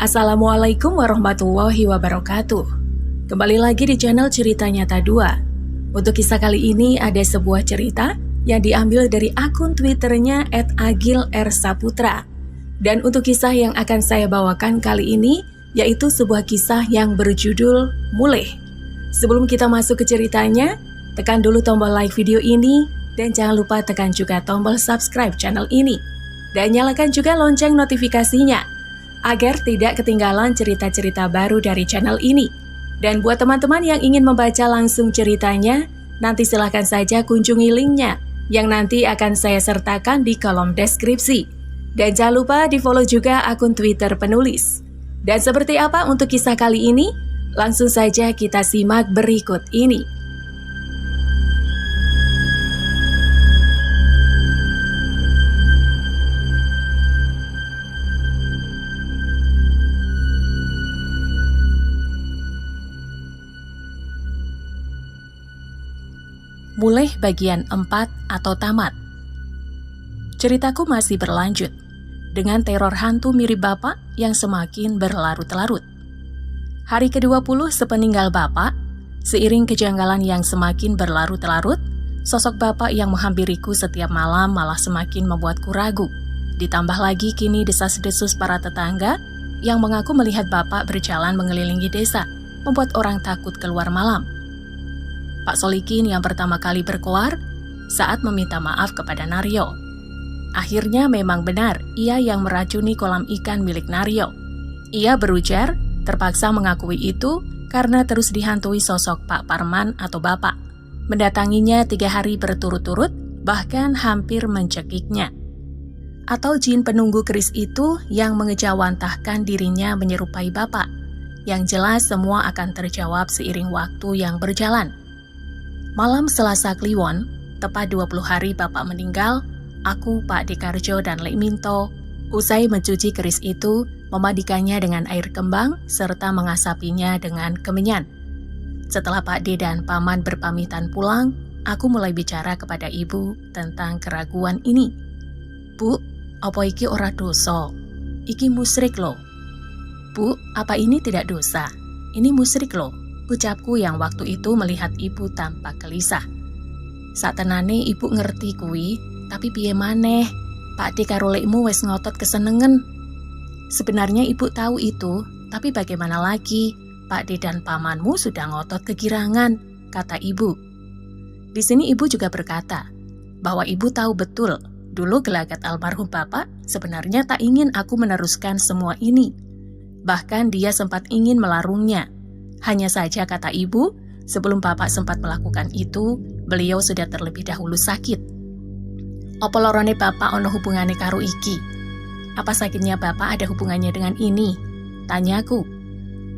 Assalamualaikum warahmatullahi wabarakatuh. Kembali lagi di channel Cerita Nyata 2. Untuk kisah kali ini ada sebuah cerita yang diambil dari akun Twitternya @agilrsaputra. Dan untuk kisah yang akan saya bawakan kali ini yaitu sebuah kisah yang berjudul Mulih. Sebelum kita masuk ke ceritanya, tekan dulu tombol like video ini dan jangan lupa tekan juga tombol subscribe channel ini. Dan nyalakan juga lonceng notifikasinya agar tidak ketinggalan cerita-cerita baru dari channel ini. Dan buat teman-teman yang ingin membaca langsung ceritanya, nanti silahkan saja kunjungi linknya yang nanti akan saya sertakan di kolom deskripsi. Dan jangan lupa di-follow juga akun Twitter penulis. Dan seperti apa untuk kisah kali ini? Langsung saja kita simak berikut ini. Mulih bagian 4 atau tamat. Ceritaku masih berlanjut dengan teror hantu mirip bapak yang semakin berlarut-larut. Hari ke-20 sepeninggal bapak, seiring kejanggalan yang semakin berlarut-larut, sosok bapak yang menghampiriku setiap malam malah semakin membuatku ragu. Ditambah lagi kini desas-desus para tetangga yang mengaku melihat bapak berjalan mengelilingi desa, membuat orang takut keluar malam. Pak Solikin yang pertama kali berkoar saat meminta maaf kepada Naryo. Akhirnya memang benar, ia yang meracuni kolam ikan milik Naryo. Ia berujar, terpaksa mengakui itu karena terus dihantui sosok Pak Parman atau Bapak. Mendatanginya 3 hari berturut-turut, bahkan hampir mencekiknya. Atau jin penunggu keris itu yang mengejawantahkan dirinya menyerupai Bapak. Yang jelas semua akan terjawab seiring waktu yang berjalan. Malam Selasa Kliwon, tepat 20 hari Bapak meninggal, aku, Pak Dekarjo, dan Lek Minto, usai mencuci keris itu, memandikannya dengan air kembang, serta mengasapinya dengan kemenyan. Setelah Pak D dan Paman berpamitan pulang, aku mulai bicara kepada Ibu tentang keraguan ini. Bu, apa iki ora dosa? Iki musyrik loh. Bu, apa ini tidak dosa? Ini musyrik loh. Ucapku yang waktu itu melihat ibu tampak gelisah. Satenane ibu ngerti kuwi, tapi piye maneh, Pak D karo lekmu wis ngotot kesenengen. Sebenarnya ibu tahu itu, tapi bagaimana lagi, Pak D dan pamanmu sudah ngotot kegirangan, kata ibu. Di sini ibu juga berkata, bahwa ibu tahu betul, dulu gelagat almarhum bapak sebenarnya tak ingin aku meneruskan semua ini. Bahkan dia sempat ingin melarungnya. Hanya saja kata ibu, sebelum bapak sempat melakukan itu, beliau sudah terlebih dahulu sakit. Apa lorone bapak ono hubungannya karo iki? Apa sakitnya bapak ada hubungannya dengan ini? Tanyaku.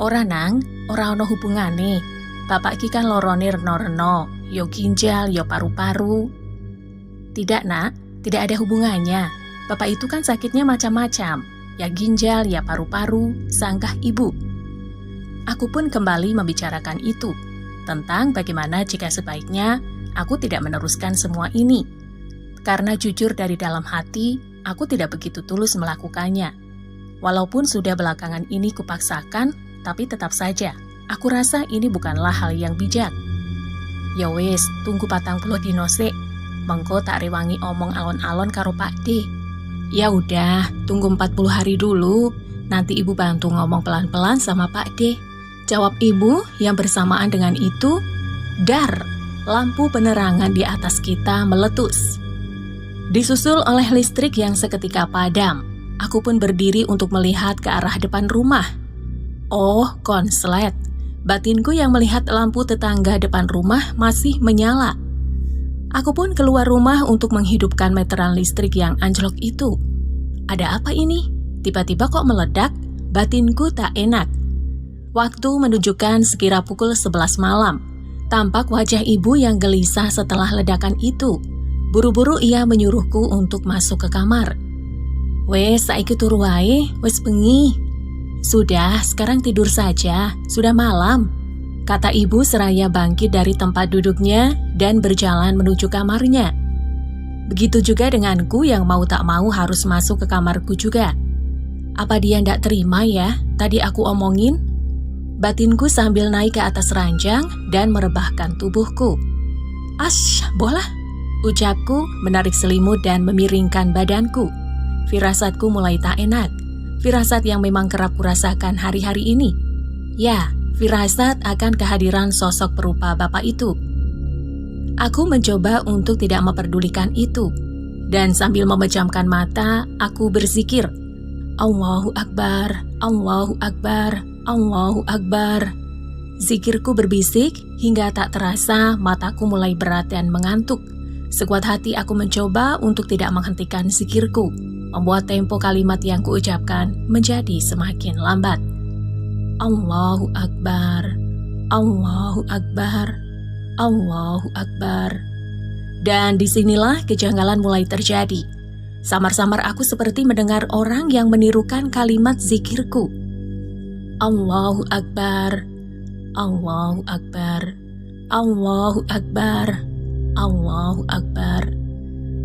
Ora nang, ora ono hubungannya. Bapak iki kan lorone reno-reno, yo ginjal, yo paru-paru. Tidak nak, tidak ada hubungannya. Bapak itu kan sakitnya macam-macam, ya ginjal, ya paru-paru, sanggah ibu. Aku pun kembali membicarakan itu, tentang bagaimana jika sebaiknya aku tidak meneruskan semua ini. Karena jujur dari dalam hati, aku tidak begitu tulus melakukannya. Walaupun sudah belakangan ini kupaksakan, tapi tetap saja, aku rasa ini bukanlah hal yang bijak. Ya wes, tunggu 40 dino sik, mengko tak rewangi omong alon-alon karo Pak D. Ya udah, tunggu 40 hari dulu, nanti ibu bantu ngomong pelan-pelan sama Pak D. Jawab ibu yang bersamaan dengan itu, dar, lampu penerangan di atas kita meletus. Disusul oleh listrik yang seketika padam, aku pun berdiri untuk melihat ke arah depan rumah. Oh, konslet, batinku yang melihat lampu tetangga depan rumah masih menyala. Aku pun keluar rumah untuk menghidupkan meteran listrik yang anjlok itu. Ada apa ini? Tiba-tiba kok meledak, batinku tak enak. Waktu menunjukkan sekira pukul 11 malam. Tampak wajah ibu yang gelisah setelah ledakan itu. Buru-buru ia menyuruhku untuk masuk ke kamar. Wes, saiki turu wae, wes bengi. Sudah, sekarang tidur saja, sudah malam, kata ibu seraya bangkit dari tempat duduknya dan berjalan menuju kamarnya. Begitu juga denganku yang mau tak mau harus masuk ke kamarku juga. Apa dia ndak terima ya tadi aku omongin? Batinku sambil naik ke atas ranjang dan merebahkan tubuhku. Ash, bola, ucapku menarik selimut dan memiringkan badanku. Firasatku mulai tak enak. Firasat yang memang kerap kurasakan hari-hari ini. Ya, firasat akan kehadiran sosok perupa bapak itu. Aku mencoba untuk tidak memperdulikan itu. Dan sambil memejamkan mata, aku berzikir. Allahu Akbar, Allahu Akbar, Allahu Akbar. Zikirku berbisik hingga tak terasa mataku mulai berat dan mengantuk. Sekuat hati aku mencoba untuk tidak menghentikan zikirku, membuat tempo kalimat yang kuucapkan menjadi semakin lambat. Allahu Akbar, Allahu Akbar, Allahu Akbar. Dan disinilah kejanggalan mulai terjadi. Samar-samar aku seperti mendengar orang yang menirukan kalimat zikirku. Allahu Akbar, Allahu Akbar, Allahu Akbar, Allahu Akbar.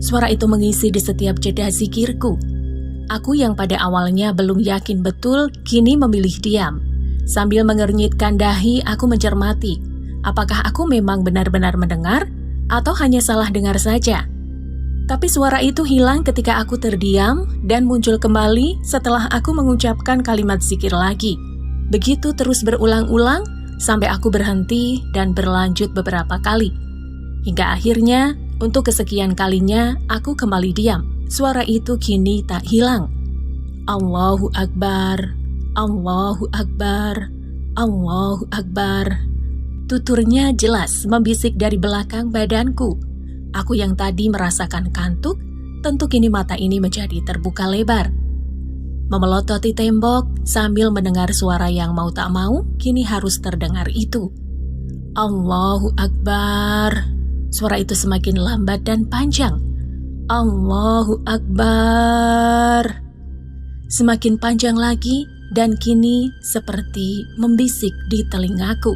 Suara itu mengisi di setiap jeda zikirku. Aku yang pada awalnya belum yakin betul, kini memilih diam. Sambil mengernyitkan dahi, aku mencermati. Apakah aku memang benar-benar mendengar, atau hanya salah dengar saja? Tapi suara itu hilang ketika aku terdiam dan muncul kembali setelah aku mengucapkan kalimat zikir lagi. Begitu terus berulang-ulang sampai aku berhenti dan berlanjut beberapa kali. Hingga akhirnya, untuk kesekian kalinya, aku kembali diam. Suara itu kini tak hilang. Allahu Akbar, Allahu Akbar, Allahu Akbar. Tuturnya jelas membisik dari belakang badanku. Aku yang tadi merasakan kantuk, tentu kini mata ini menjadi terbuka lebar. Memelototi tembok sambil mendengar suara yang mau tak mau, kini harus terdengar itu. Allahu Akbar. Suara itu semakin lambat dan panjang. Allahu Akbar. Semakin panjang lagi dan kini seperti membisik di telingaku.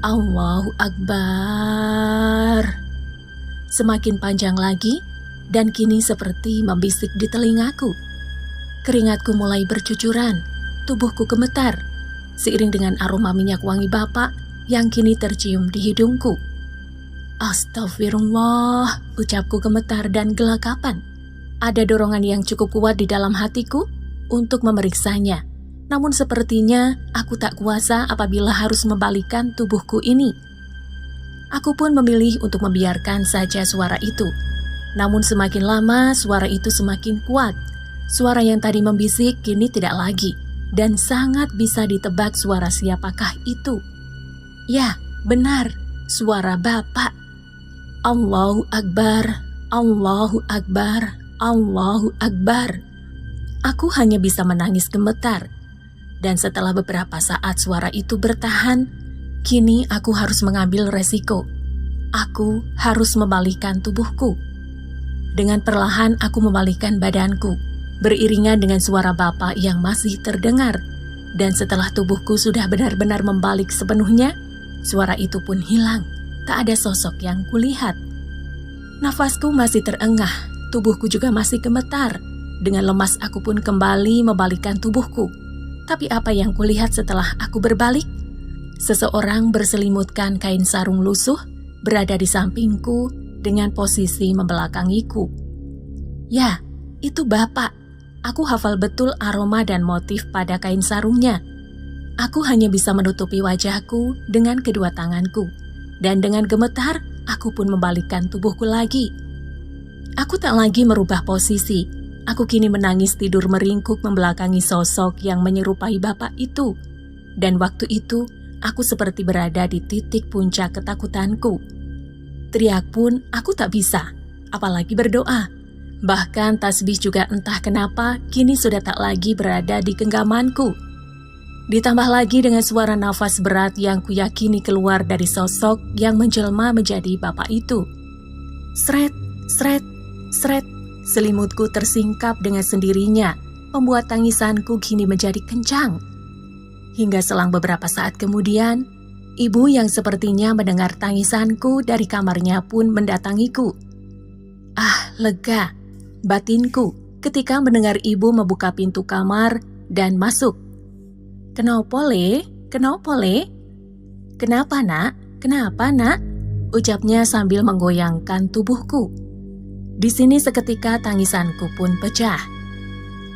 Allahu Akbar. Semakin panjang lagi dan kini seperti membisik di telingaku. Keringatku mulai bercucuran, tubuhku gemetar, seiring dengan aroma minyak wangi bapak yang kini tercium di hidungku. Astagfirullah, ucapku gemetar dan gelagapan. Ada dorongan yang cukup kuat di dalam hatiku untuk memeriksanya. Namun sepertinya aku tak kuasa apabila harus membalikkan tubuhku ini. Aku pun memilih untuk membiarkan saja suara itu. Namun semakin lama suara itu semakin kuat. Suara yang tadi membisik kini tidak lagi. Dan sangat bisa ditebak suara siapakah itu. Ya, benar, suara bapak. Allahu Akbar, Allahu Akbar, Allahu Akbar. Aku hanya bisa menangis gemetar. Dan setelah beberapa saat suara itu bertahan, kini aku harus mengambil resiko. Aku harus membalikkan tubuhku. Dengan perlahan aku membalikkan badanku, beriringan dengan suara bapak yang masih terdengar. Dan setelah tubuhku sudah benar-benar membalik sepenuhnya, suara itu pun hilang. Tak ada sosok yang kulihat. Nafasku masih terengah, tubuhku juga masih gemetar. Dengan lemas aku pun kembali membalikkan tubuhku. Tapi apa yang kulihat setelah aku berbalik? Seseorang berselimutkan kain sarung lusuh berada di sampingku dengan posisi membelakangiku. Ya, itu bapak. Aku hafal betul aroma dan motif pada kain sarungnya. Aku hanya bisa menutupi wajahku dengan kedua tanganku. Dan dengan gemetar, aku pun membalikkan tubuhku lagi. Aku tak lagi merubah posisi. Aku kini menangis tidur meringkuk membelakangi sosok yang menyerupai bapak itu. Dan waktu itu, aku seperti berada di titik puncak ketakutanku. Teriak pun aku tak bisa, apalagi berdoa. Bahkan tasbih juga entah kenapa kini sudah tak lagi berada di genggamanku. Ditambah lagi dengan suara nafas berat yang kuyakini keluar dari sosok yang menjelma menjadi bapak itu. Sret, sret, sret. Selimutku tersingkap dengan sendirinya, membuat tangisanku kini menjadi kencang. Hingga selang beberapa saat kemudian, ibu yang sepertinya mendengar tangisanku dari kamarnya pun mendatangiku. Ah, lega, batinku ketika mendengar ibu membuka pintu kamar dan masuk. "Kenapa, Le? Kenapa, Le?" "Kenapa, Nak? Kenapa, Nak?" ucapnya sambil menggoyangkan tubuhku. Di sini seketika tangisanku pun pecah.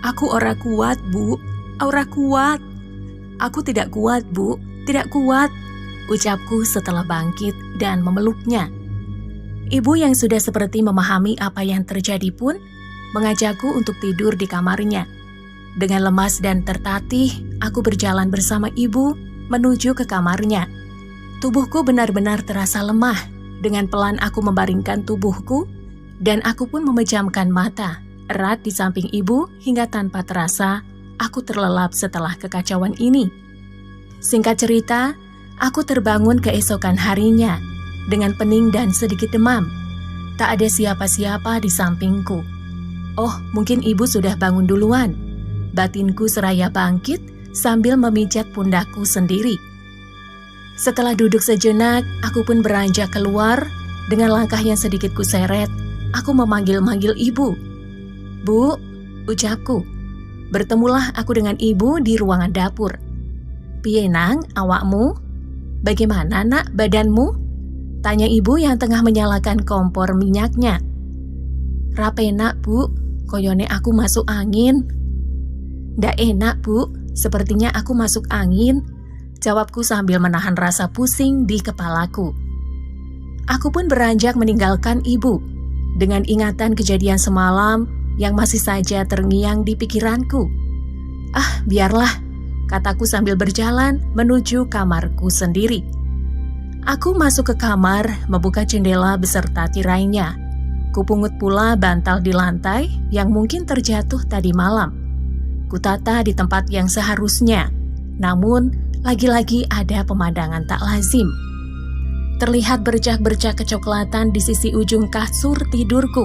"Aku ora kuat, Bu. Ora kuat. Aku tidak kuat, Bu. Tidak kuat," ucapku setelah bangkit dan memeluknya. Ibu yang sudah seperti memahami apa yang terjadi pun mengajakku untuk tidur di kamarnya. Dengan lemas dan tertatih, aku berjalan bersama ibu menuju ke kamarnya. Tubuhku benar-benar terasa lemah. Dengan pelan aku membaringkan tubuhku dan aku pun memejamkan mata erat di samping ibu hingga tanpa terasa aku terlelap setelah kekacauan ini. Singkat cerita, aku terbangun keesokan harinya dengan pening dan sedikit demam. Tak ada siapa-siapa di sampingku. Oh, mungkin ibu sudah bangun duluan. Batinku seraya bangkit sambil memijat pundakku sendiri. Setelah duduk sejenak, aku pun beranjak keluar. Dengan langkah yang sedikit kuseret, aku memanggil-manggil ibu. "Bu," ucapku. Bertemulah aku dengan ibu di ruangan dapur. "Piye nang, awakmu? Bagaimana nak badanmu?" tanya ibu yang tengah menyalakan kompor minyaknya. "Rapenak, Bu. Koyone aku masuk angin." "Ndak enak, Bu. Sepertinya aku masuk angin," jawabku sambil menahan rasa pusing di kepalaku. Aku pun beranjak meninggalkan ibu dengan ingatan kejadian semalam yang masih saja terngiang di pikiranku. "Ah, biarlah," kataku sambil berjalan menuju kamarku sendiri. Aku masuk ke kamar, membuka jendela beserta tirainya. Kupungut pula bantal di lantai yang mungkin terjatuh tadi malam. Kutata di tempat yang seharusnya, namun lagi-lagi ada pemandangan tak lazim. Terlihat bercak-bercak kecoklatan di sisi ujung kasur tidurku.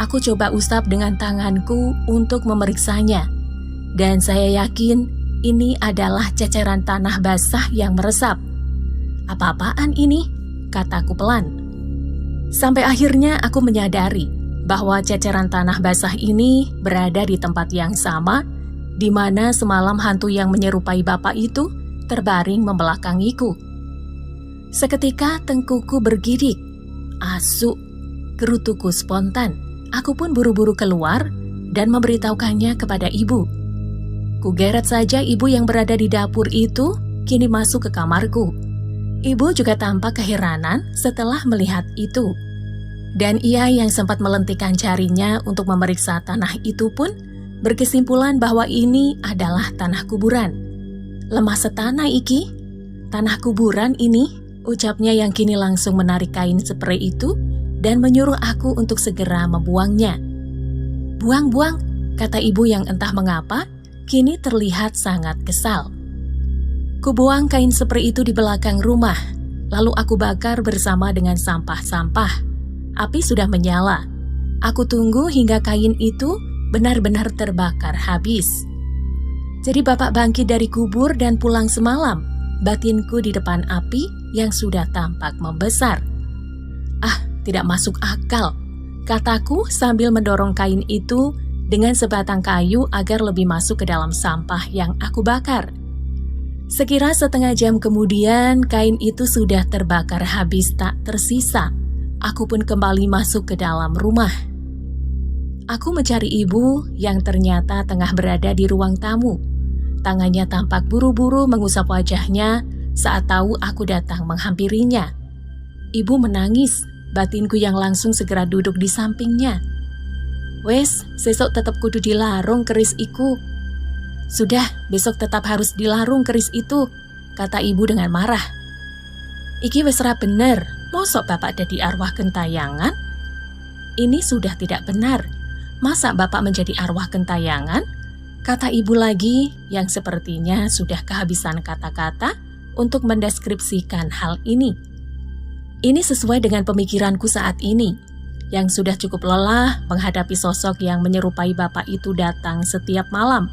Aku coba usap dengan tanganku untuk memeriksanya, dan saya yakin ini adalah ceceran tanah basah yang meresap. "Apa-apaan ini?" kataku pelan. Sampai akhirnya aku menyadari bahwa ceceran tanah basah ini berada di tempat yang sama di mana semalam hantu yang menyerupai bapak itu terbaring membelakangiku. Seketika tengkuku bergidik. Asuk, gerutuku spontan. Aku pun buru-buru keluar dan memberitahukannya kepada ibu. Kugeret saja ibu yang berada di dapur itu kini masuk ke kamarku. Ibu juga tampak keheranan setelah melihat itu. Dan ia yang sempat melentikan jarinya untuk memeriksa tanah itu pun berkesimpulan bahwa ini adalah tanah kuburan. "Lemah setanah iki? Tanah kuburan ini?" ucapnya yang kini langsung menarik kain sprei itu dan menyuruh aku untuk segera membuangnya. "Buang-buang," kata ibu yang entah mengapa kini terlihat sangat kesal. Kubuang kain sprei itu di belakang rumah, lalu aku bakar bersama dengan sampah-sampah. Api sudah menyala. Aku tunggu hingga kain itu benar-benar terbakar habis. Jadi bapak bangkit dari kubur dan pulang semalam. Batinku di depan api yang sudah tampak membesar. "Ah, tidak masuk akal," kataku sambil mendorong kain itu dengan sebatang kayu agar lebih masuk ke dalam sampah yang aku bakar. Sekira setengah jam kemudian, kain itu sudah terbakar habis tak tersisa. Aku pun kembali masuk ke dalam rumah. Aku mencari ibu yang ternyata tengah berada di ruang tamu. Tangannya tampak buru-buru mengusap wajahnya saat tahu aku datang menghampirinya. Ibu menangis, batinku yang langsung segera duduk di sampingnya. "Wes, sesok tetap kudu dilarung keris iku." "Sudah, besok tetap harus dilarung keris itu," kata ibu dengan marah. "Iki wes ra bener, mosok bapak dadi arwah gentayangan?" "Ini sudah tidak benar. Masa bapak menjadi arwah gentayangan?" kata ibu lagi yang sepertinya sudah kehabisan kata-kata untuk mendeskripsikan hal ini. Ini sesuai dengan pemikiranku saat ini, yang sudah cukup lelah menghadapi sosok yang menyerupai bapak itu datang setiap malam.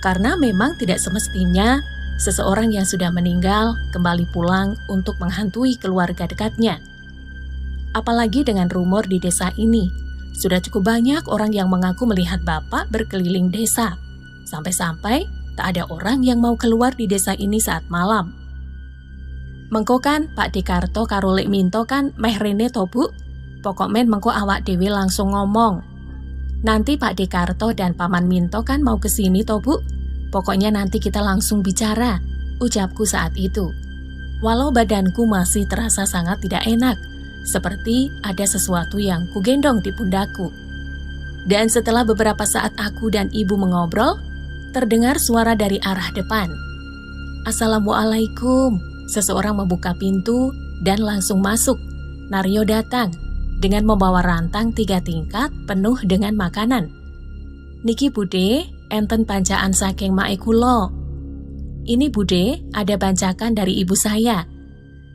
Karena memang tidak semestinya seseorang yang sudah meninggal kembali pulang untuk menghantui keluarga dekatnya. Apalagi dengan rumor di desa ini, Sudah cukup banyak orang yang mengaku melihat Bapak berkeliling desa. Sampai-sampai tak ada orang yang mau keluar di desa ini saat malam. Mengko kan Pak Dekarto karo Lek Minto kan meh rene to Bu. Pokok men mengko awak dewe langsung ngomong. Nanti Pak Dekarto dan Paman Minto kan mau kesini to Bu. Pokoknya nanti kita langsung bicara, ucapku saat itu. Walau badanku masih terasa sangat tidak enak, seperti ada sesuatu yang kugendong di pundakku. Dan setelah beberapa saat aku dan ibu mengobrol, terdengar suara dari arah depan. Assalamualaikum. Seseorang membuka pintu dan langsung masuk. Naryo datang dengan membawa rantang 3 tingkat penuh dengan makanan. Niki Bude, enten bancaan saking mae kula. Ini Bude, ada bancakan dari ibu saya,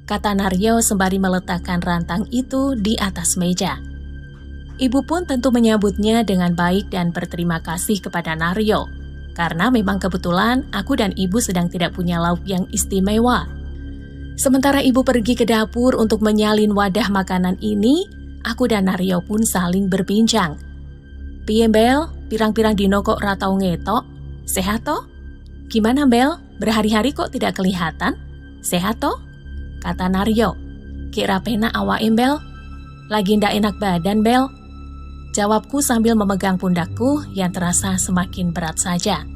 kata Naryo sembari meletakkan rantang itu di atas meja. Ibu pun tentu menyambutnya dengan baik dan berterima kasih kepada Naryo, karena memang kebetulan aku dan ibu sedang tidak punya lauk yang istimewa. Sementara ibu pergi ke dapur untuk menyalin wadah makanan ini, aku dan Naryo pun saling berbincang. Piye Bel, pirang-pirang dino kok ratau ngetok? Sehat toh? Gimana Bel, berhari-hari kok tidak kelihatan? Sehat toh? Kata Naryo. Kira pena awake Bel? Lagi ndak enak badan Bel? Jawabku sambil memegang pundakku yang terasa semakin berat saja.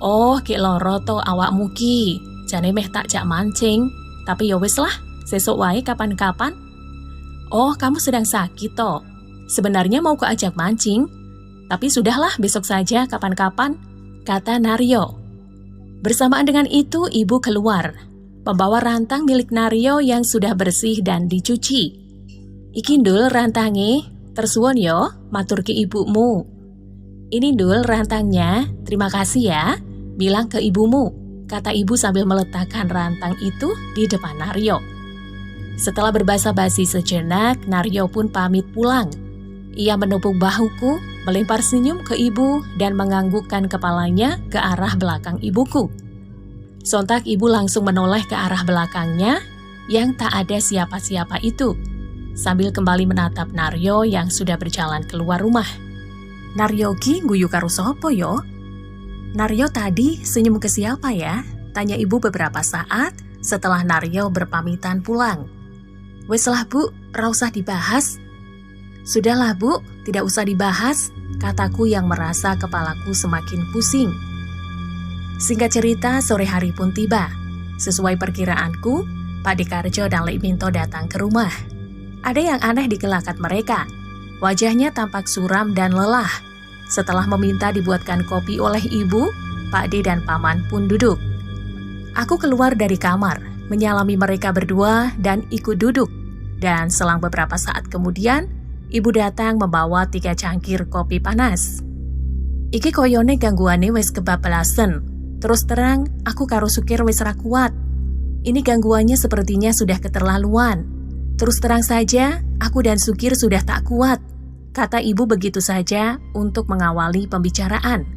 Oh, ki loro to awakmu ki. Jane meh tak jak mancing. Tapi ya wis lah, sesuk wae kapan-kapan. Oh, kamu sedang sakit toh? Sebenarnya mau kuajak mancing, tapi sudahlah besok saja kapan-kapan, kata Naryo. Bersamaan dengan itu ibu keluar, membawa rantang milik Naryo yang sudah bersih dan dicuci. Iki Ndul rantange, tersuwun yo, matur ke ibumu. Ini Ndul rantangnya, terima kasih ya, bilang ke ibumu, kata ibu sambil meletakkan rantang itu di depan Naryo. Setelah berbasa-basi sejenak, Naryo pun pamit pulang. Ia menepuk bahuku, melempar senyum ke ibu dan menganggukkan kepalanya ke arah belakang ibuku. Sontak ibu langsung menoleh ke arah belakangnya yang tak ada siapa-siapa itu, sambil kembali menatap Naryo yang sudah berjalan keluar rumah. Naryo ki guyu karo sopo yo? Naryo tadi senyum ke siapa ya? Tanya ibu beberapa saat setelah Naryo berpamitan pulang. Wes lah Bu, ra usah dibahas. Sudahlah Bu, tidak usah dibahas, kataku yang merasa kepalaku semakin pusing. Singkat cerita, sore hari pun tiba. Sesuai perkiraanku, Pak Dekarjo dan Lek Minto datang ke rumah. Ada yang aneh di gelagat mereka. Wajahnya tampak suram dan lelah. Setelah meminta dibuatkan kopi oleh ibu, Pak De dan Paman pun duduk. Aku keluar dari kamar, menyalami mereka berdua dan ikut duduk. Dan selang beberapa saat kemudian, ibu datang membawa 3 cangkir kopi panas. Iki koyone gangguane wis kebablasen. Terus terang, aku karo Sukir wis ra kuat. Ini gangguannya sepertinya sudah keterlaluan. Terus terang saja, aku dan Sukir sudah tak kuat, kata ibu begitu saja untuk mengawali pembicaraan.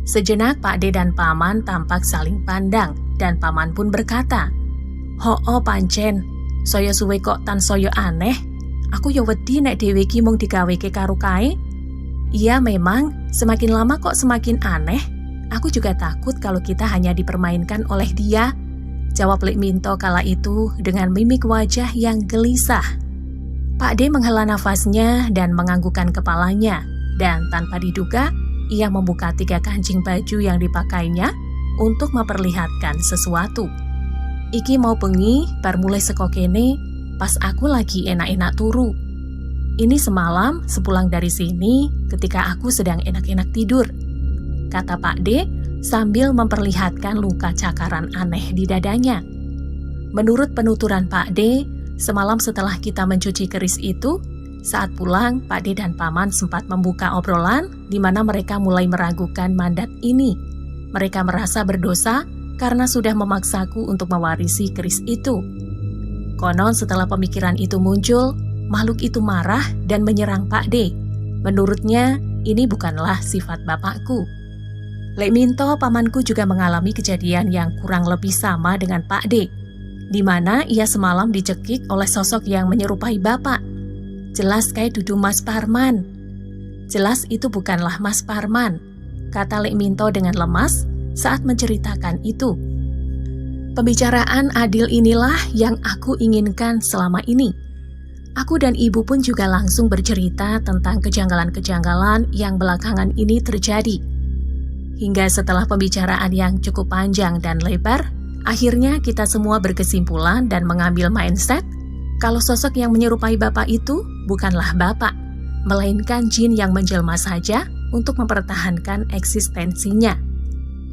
Sejenak Pak De dan Paman tampak saling pandang dan Paman pun berkata, "Ho-oh pancen, saya suwe kok tan saya aneh. Aku ya wedi nek dhewe ki mung digaweke karo kae." Iya memang, semakin lama kok semakin aneh. Aku juga takut kalau kita hanya dipermainkan oleh dia, jawab Lek Minto kala itu dengan mimik wajah yang gelisah. Pak De menghela nafasnya dan menganggukkan kepalanya, dan tanpa diduga, ia membuka 3 kancing baju yang dipakainya untuk memperlihatkan sesuatu. Iki mau bengi, bar mulai seko kene, pas aku lagi enak-enak turu. Ini semalam sepulang dari sini ketika aku sedang enak-enak tidur, kata Pak De sambil memperlihatkan luka cakaran aneh di dadanya. Menurut penuturan Pak De, semalam setelah kita mencuci keris itu, saat pulang Pak De dan Paman sempat membuka obrolan di mana mereka mulai meragukan mandat ini. Mereka merasa berdosa karena sudah memaksaku untuk mewarisi keris itu. Konon setelah pemikiran itu muncul, makhluk itu marah dan menyerang Pak De. Menurutnya, ini bukanlah sifat bapakku. Lek Minto, pamanku juga mengalami kejadian yang kurang lebih sama dengan Pak De, di mana ia semalam dicekik oleh sosok yang menyerupai bapak. Jelas kayak dudu Mas Parman. Jelas itu bukanlah Mas Parman, kata Lek Minto dengan lemas saat menceritakan itu. Pembicaraan adil inilah yang aku inginkan selama ini. Aku dan ibu pun juga langsung bercerita tentang kejanggalan-kejanggalan yang belakangan ini terjadi. Hingga setelah pembicaraan yang cukup panjang dan lebar, akhirnya kita semua berkesimpulan dan mengambil mindset kalau sosok yang menyerupai bapak itu bukanlah bapak, melainkan jin yang menjelma saja untuk mempertahankan eksistensinya.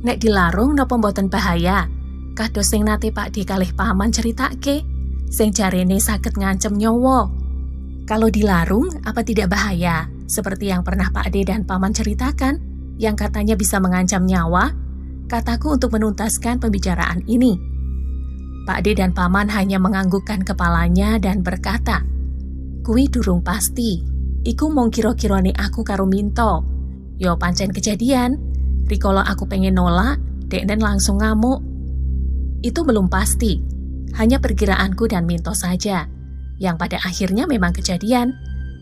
Nek dilarung napa mboten bahaya? Kados sing nate Pak D kalih paman ceritake, sing jarene saged ngancem nyawa. Kalau dilarung apa tidak bahaya? Seperti yang pernah Pak D dan paman ceritakan, yang katanya bisa mengancam nyawa, kataku untuk menuntaskan pembicaraan ini. Pak D dan paman hanya menganggukkan kepalanya dan berkata, "Kuwi durung pasti, iku mung kira-kirane aku karo Minto. Yo pancen kejadian, rikala aku pengen nolak, deknen langsung ngamuk. Itu belum pasti, hanya perkiraanku dan Minto saja, yang pada akhirnya memang kejadian.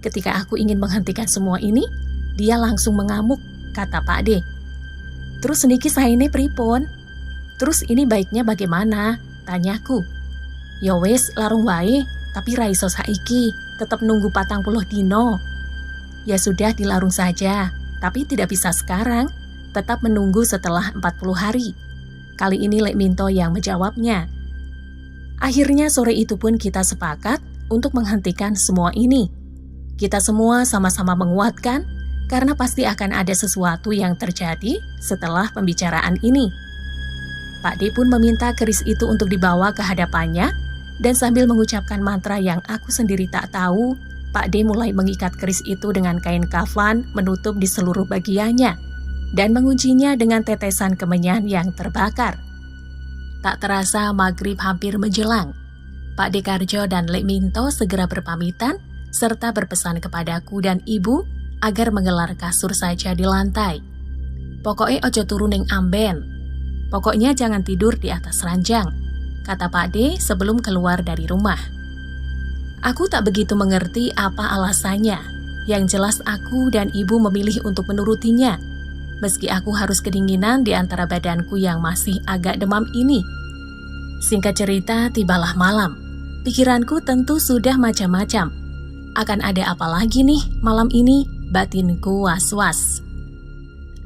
Ketika aku ingin menghentikan semua ini, dia langsung mengamuk," kata Pak D. "Terus niki saene pripun? Terus ini baiknya bagaimana?" tanyaku. "Ya wis, larung wae, tapi ra iso saiki, tetep nunggu 40 dino." "Ya sudah dilarung saja, tapi tidak bisa sekarang, tetap menunggu setelah 40 hari. Kali ini Lek Minto yang menjawabnya. Akhirnya sore itu pun kita sepakat untuk menghentikan semua ini. Kita semua sama-sama menguatkan karena pasti akan ada sesuatu yang terjadi setelah pembicaraan ini. Pak D pun meminta keris itu untuk dibawa ke hadapannya dan sambil mengucapkan mantra yang aku sendiri tak tahu, Pak D mulai mengikat keris itu dengan kain kafan menutup di seluruh bagiannya dan menguncinya dengan tetesan kemenyan yang terbakar. Tak terasa maghrib hampir menjelang. Pak D Karjo dan Lek Minto segera berpamitan serta berpesan kepadaku dan ibu agar menggelar kasur saja di lantai. "Pokoknya ojo turu ning amben. Pokoknya jangan tidur di atas ranjang," kata Pak D sebelum keluar dari rumah. Aku tak begitu mengerti apa alasannya. Yang jelas aku dan ibu memilih untuk menurutinya. Meski aku harus kedinginan di antara badanku yang masih agak demam ini. Singkat cerita, tibalah malam. Pikiranku tentu sudah macam-macam. Akan ada apa lagi nih malam ini? Batinku was-was.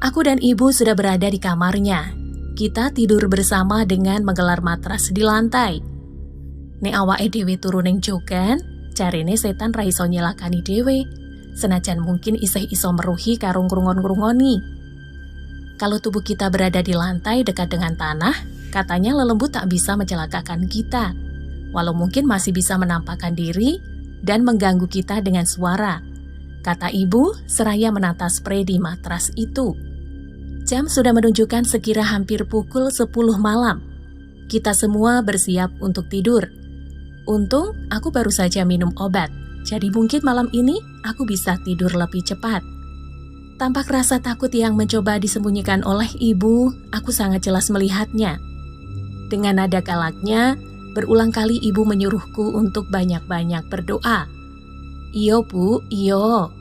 Aku dan ibu sudah berada di kamarnya. Kita tidur bersama dengan menggelar matras di lantai. Nek awake dhewe turu ning jogan, jarene setan ra iso nyelakani dhewe. Senajan mungkin isih iso meruhi karo ngrungon-ngrungoni. Kalau tubuh kita berada di lantai dekat dengan tanah, katanya lelembut tak bisa mencelakakan kita. Walau mungkin masih bisa menampakkan diri dan mengganggu kita dengan suara, kata ibu seraya menata spray di matras itu. Jam sudah menunjukkan sekira hampir pukul 10 malam. Kita semua bersiap untuk tidur. Untung aku baru saja minum obat, jadi mungkin malam ini aku bisa tidur lebih cepat. Tampak rasa takut yang mencoba disembunyikan oleh ibu, aku sangat jelas melihatnya. Dengan nada galaknya, berulang kali ibu menyuruhku untuk banyak-banyak berdoa. "Iyo bu, iyo."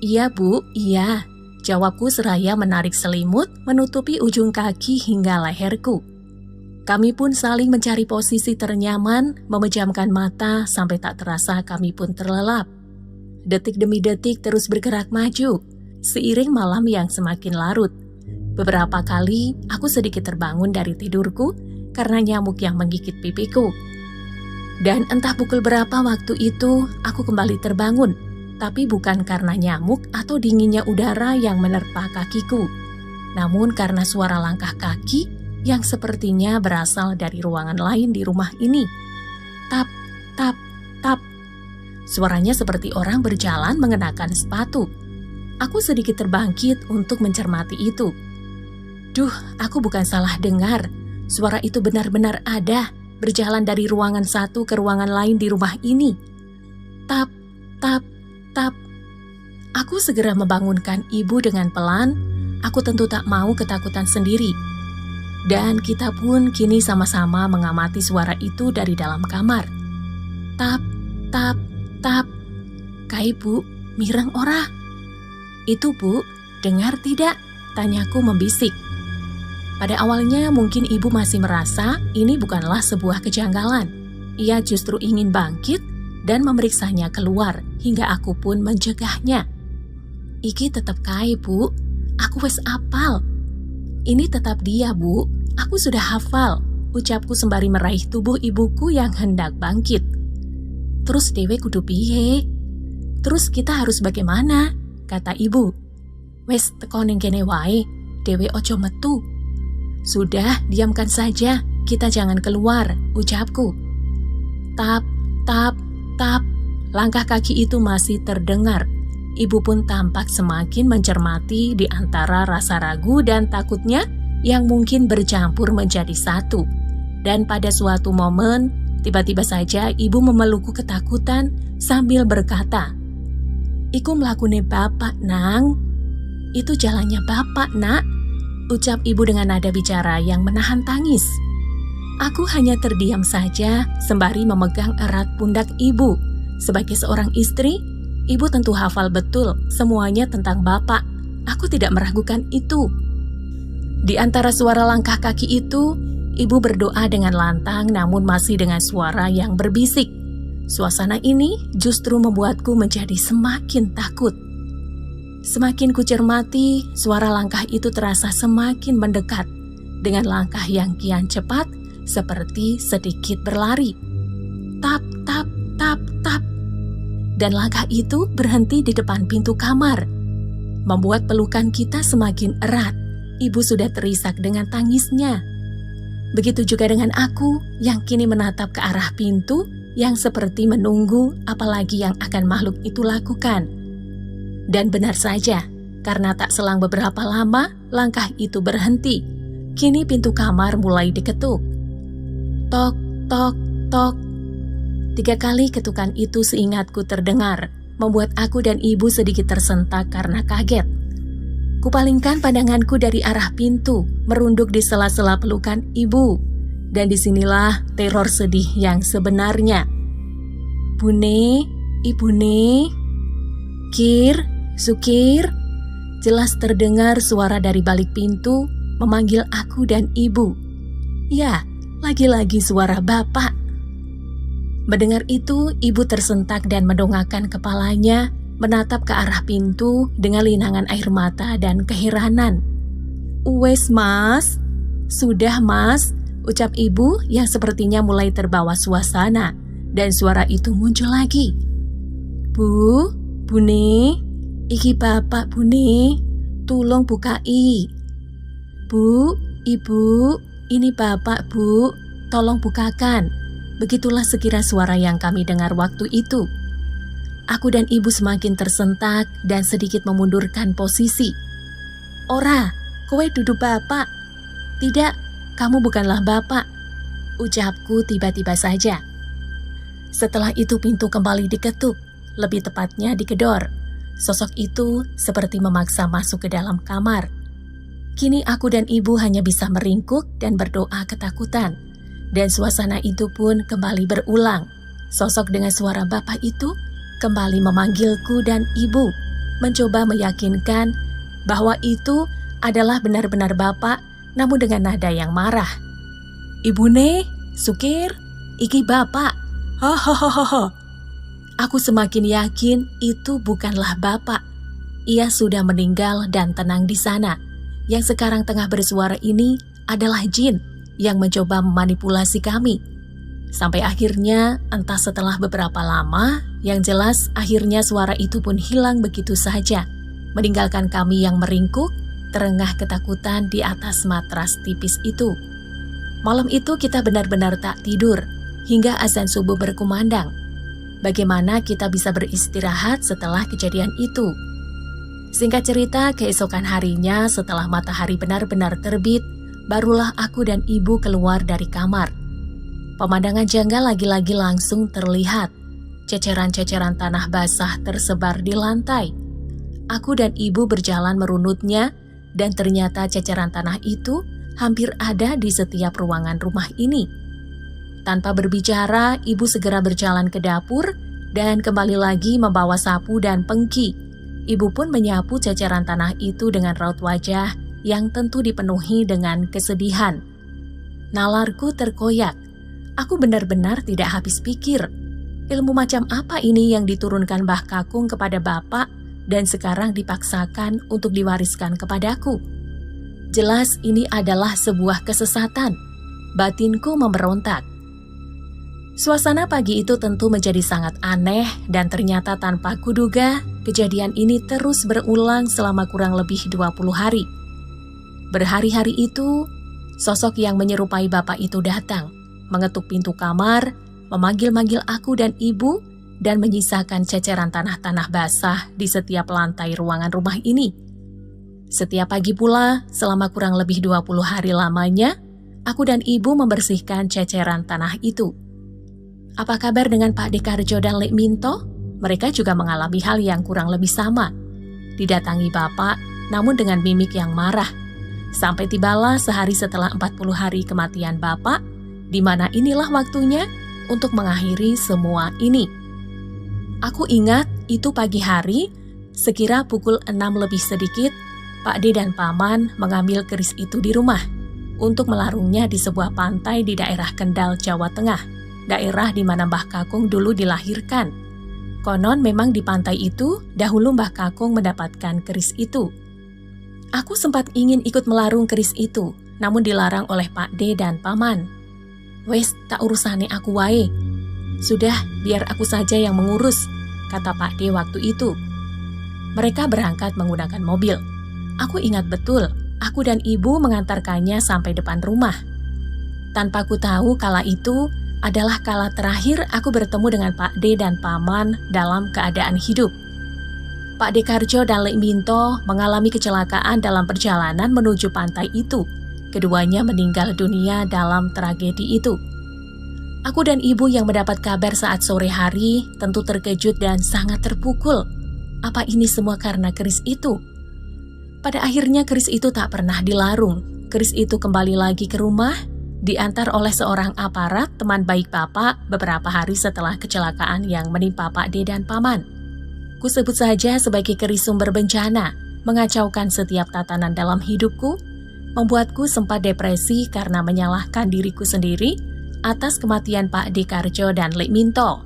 "Iya bu, iya," jawabku seraya menarik selimut menutupi ujung kaki hingga leherku. Kami pun saling mencari posisi ternyaman, memejamkan mata sampai tak terasa kami pun terlelap. Detik demi detik terus bergerak maju, seiring malam yang semakin larut. Beberapa kali aku sedikit terbangun dari tidurku karena nyamuk yang menggigit pipiku. Dan entah pukul berapa waktu itu aku kembali terbangun, tapi bukan karena nyamuk atau dinginnya udara yang menerpa kakiku, namun karena suara langkah kaki yang sepertinya berasal dari ruangan lain di rumah ini. Tap, tap, tap. Suaranya seperti orang berjalan mengenakan sepatu. Aku sedikit terbangkit untuk mencermati itu. Duh, aku bukan salah dengar. Suara itu benar-benar ada, berjalan dari ruangan satu ke ruangan lain di rumah ini. Tap, tap, tap. Aku segera membangunkan ibu dengan pelan. Aku tentu tak mau ketakutan sendiri. Dan kita pun kini sama-sama mengamati suara itu dari dalam kamar. Tap, tap, tap. Kai Bu, mireng ora? Itu Bu, dengar tidak? Tanyaku membisik. Pada awalnya mungkin ibu masih merasa ini bukanlah sebuah kejanggalan. Ia justru ingin bangkit dan memeriksanya keluar hingga aku pun mencegahnya. Iki tetap Kai Bu, aku wes apal. Ini tetap dia Bu, aku sudah hafal, ucapku sembari meraih tubuh ibuku yang hendak bangkit. Terus dewe kudu piye? Terus kita harus bagaimana? Kata ibu. Wes teko ning kene wae, dewe ojo metu. Sudah, diamkan saja, kita jangan keluar, ucapku. Tap, tap, tap, langkah kaki itu masih terdengar. Ibu pun tampak semakin mencermati di antara rasa ragu dan takutnya yang mungkin bercampur menjadi satu. Dan pada suatu momen, tiba-tiba saja ibu memelukku ketakutan sambil berkata, "Iku mlakune bapak, Nang. Itu jalannya bapak, Nak," ucap ibu dengan nada bicara yang menahan tangis. Aku hanya terdiam saja sembari memegang erat pundak ibu. Sebagai seorang istri, ibu tentu hafal betul semuanya tentang bapak. Aku tidak meragukan itu. Di antara suara langkah kaki itu, ibu berdoa dengan lantang namun masih dengan suara yang berbisik. Suasana ini justru membuatku menjadi semakin takut. Semakin kucermati, suara langkah itu terasa semakin mendekat dengan langkah yang kian cepat seperti sedikit berlari. Tap, tap, tap, tap. Dan langkah itu berhenti di depan pintu kamar. Membuat pelukan kita semakin erat. Ibu sudah terisak dengan tangisnya. Begitu juga dengan aku yang kini menatap ke arah pintu yang seperti menunggu apalagi yang akan makhluk itu lakukan. Dan benar saja, karena tak selang beberapa lama, langkah itu berhenti. Kini pintu kamar mulai diketuk. Tok, tok, tok. 3 kali ketukan itu seingatku terdengar, membuat aku dan ibu sedikit tersentak karena kaget. Kupalingkan pandanganku dari arah pintu, merunduk di sela-sela pelukan ibu. Dan disinilah teror sedih yang sebenarnya. Bune, ibune, Kir, Sukir, jelas terdengar suara dari balik pintu memanggil aku dan ibu. Ya, lagi-lagi suara bapak. Mendengar itu, ibu tersentak dan mendongakkan kepalanya, menatap ke arah pintu dengan linangan air mata dan keheranan. Wes mas, sudah mas, ucap ibu yang sepertinya mulai terbawa suasana, dan suara itu muncul lagi. Bu, Bune, iki bapak Bune, tolong bukai. Bu, ibu, ini bapak bu, tolong bukakan. Begitulah sekira suara yang kami dengar waktu itu. Aku dan ibu semakin tersentak dan sedikit memundurkan posisi. Ora, kowe dudu bapak. Tidak, kamu bukanlah bapak, ucapku tiba-tiba saja. Setelah itu pintu kembali diketuk, lebih tepatnya digedor. Sosok itu seperti memaksa masuk ke dalam kamar. Kini aku dan ibu hanya bisa meringkuk dan berdoa ketakutan. Dan suasana itu pun kembali berulang. Sosok dengan suara bapak itu kembali memanggilku dan ibu, mencoba meyakinkan bahwa itu adalah benar-benar bapak, namun dengan nada yang marah. Ibune, Sukir, iki bapak. Hahaha. Aku semakin yakin itu bukanlah bapak. Ia sudah meninggal dan tenang di sana. Yang sekarang tengah bersuara ini adalah jin yang mencoba memanipulasi kami. Sampai akhirnya, entah setelah beberapa lama, yang jelas akhirnya suara itu pun hilang begitu saja, meninggalkan kami yang meringkuk, terengah ketakutan di atas matras tipis itu. Malam itu kita benar-benar tak tidur, hingga azan subuh berkumandang. Bagaimana kita bisa beristirahat setelah kejadian itu? Singkat cerita, keesokan harinya setelah matahari benar-benar terbit, barulah aku dan ibu keluar dari kamar. Pemandangan janggal lagi-lagi langsung terlihat. Ceceran-ceceran tanah basah tersebar di lantai. Aku dan ibu berjalan merunutnya, dan ternyata ceceran tanah itu hampir ada di setiap ruangan rumah ini. Tanpa berbicara, ibu segera berjalan ke dapur dan kembali lagi membawa sapu dan pengki. Ibu pun menyapu ceceran tanah itu dengan raut wajah yang tentu dipenuhi dengan kesedihan. Nalarku terkoyak. Aku benar-benar tidak habis pikir. Ilmu macam apa ini yang diturunkan Mbah Kakung kepada bapak dan sekarang dipaksakan untuk diwariskan kepadaku? Jelas ini adalah sebuah kesesatan. Batinku memberontak. Suasana pagi itu tentu menjadi sangat aneh dan ternyata tanpa kuduga, kejadian ini terus berulang selama kurang lebih 20 hari. Berhari-hari itu, sosok yang menyerupai bapak itu datang, mengetuk pintu kamar, memanggil-manggil aku dan ibu, dan menyisakan ceceran tanah-tanah basah di setiap lantai ruangan rumah ini. Setiap pagi pula, selama kurang lebih 20 hari lamanya, aku dan ibu membersihkan ceceran tanah itu. Apa kabar dengan Pak Dekarjo dan Lek Minto? Mereka juga mengalami hal yang kurang lebih sama. Didatangi bapak, namun dengan mimik yang marah. Sampai tibalah sehari setelah 40 hari kematian bapak, di mana inilah waktunya untuk mengakhiri semua ini. Aku ingat itu pagi hari, sekira pukul 6 lebih sedikit, Pak D dan Paman mengambil keris itu di rumah untuk melarungnya di sebuah pantai di daerah Kendal, Jawa Tengah. Daerah di mana Mbah Kakung dulu dilahirkan. Konon memang di pantai itu dahulu Mbah Kakung mendapatkan keris itu. Aku sempat ingin ikut melarung keris itu, namun dilarang oleh Pak D dan Paman. Wes, tak urusane aku wae. Sudah, biar aku saja yang mengurus, kata Pak D waktu itu. Mereka berangkat menggunakan mobil. Aku ingat betul, aku dan ibu mengantarkannya sampai depan rumah. Tanpa ku tahu kala itu adalah kala terakhir aku bertemu dengan Pak D dan Paman dalam keadaan hidup. Pak Dekarjo dan Lek Minto mengalami kecelakaan dalam perjalanan menuju pantai itu. Keduanya meninggal dunia dalam tragedi itu. Aku dan ibu yang mendapat kabar saat sore hari tentu terkejut dan sangat terpukul. Apa ini semua karena keris itu? Pada akhirnya keris itu tak pernah dilarung. Keris itu kembali lagi ke rumah, diantar oleh seorang aparat teman baik bapak beberapa hari setelah kecelakaan yang menimpa Pak D dan Paman. Ku sebut saja sebagai keris sumber bencana, mengacaukan setiap tatanan dalam hidupku, membuatku sempat depresi karena menyalahkan diriku sendiri atas kematian Pak Dekarjo dan Lek Minto.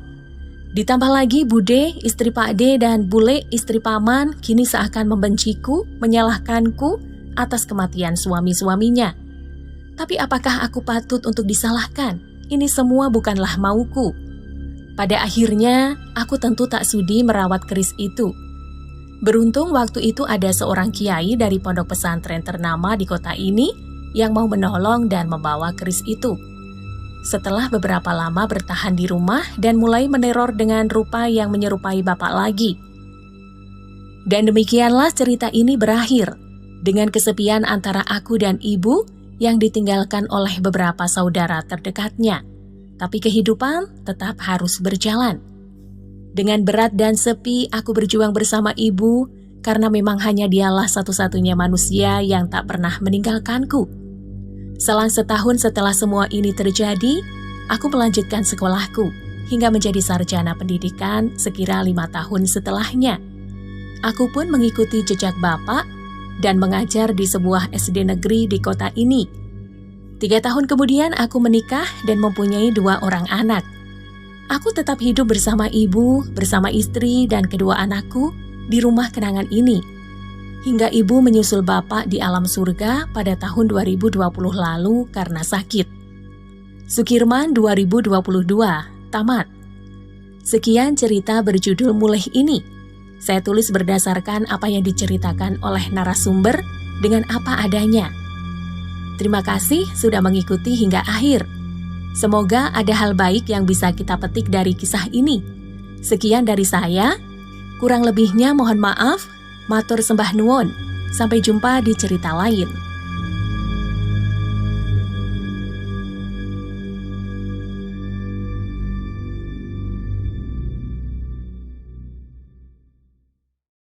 Ditambah lagi Bude, istri Pak D, dan Bule, istri Paman, kini seakan membenciku, menyalahkanku atas kematian suami-suaminya. Tapi apakah aku patut untuk disalahkan? Ini semua bukanlah mauku. Pada akhirnya, aku tentu tak sudi merawat keris itu. Beruntung waktu itu ada seorang kiai dari pondok pesantren ternama di kota ini yang mau menolong dan membawa keris itu. Setelah beberapa lama bertahan di rumah dan mulai meneror dengan rupa yang menyerupai bapak lagi. Dan demikianlah cerita ini berakhir, dengan kesepian antara aku dan ibu yang ditinggalkan oleh beberapa saudara terdekatnya. Tapi kehidupan tetap harus berjalan. Dengan berat dan sepi, aku berjuang bersama ibu karena memang hanya dialah satu-satunya manusia yang tak pernah meninggalkanku. Selang setahun setelah semua ini terjadi, aku melanjutkan sekolahku hingga menjadi sarjana pendidikan sekira 5 tahun setelahnya. Aku pun mengikuti jejak bapak dan mengajar di sebuah SD negeri di kota ini. 3 tahun kemudian aku menikah dan mempunyai 2 orang anak. Aku tetap hidup bersama ibu, bersama istri dan kedua anakku di rumah kenangan ini. Hingga ibu menyusul bapak di alam surga pada tahun 2020 lalu karena sakit. Sukirman 2022, tamat. Sekian cerita berjudul Mulih ini. Saya tulis berdasarkan apa yang diceritakan oleh narasumber dengan apa adanya. Terima kasih sudah mengikuti hingga akhir. Semoga ada hal baik yang bisa kita petik dari kisah ini. Sekian dari saya. Kurang lebihnya mohon maaf. Matur sembah nuwun. Sampai jumpa di cerita lain.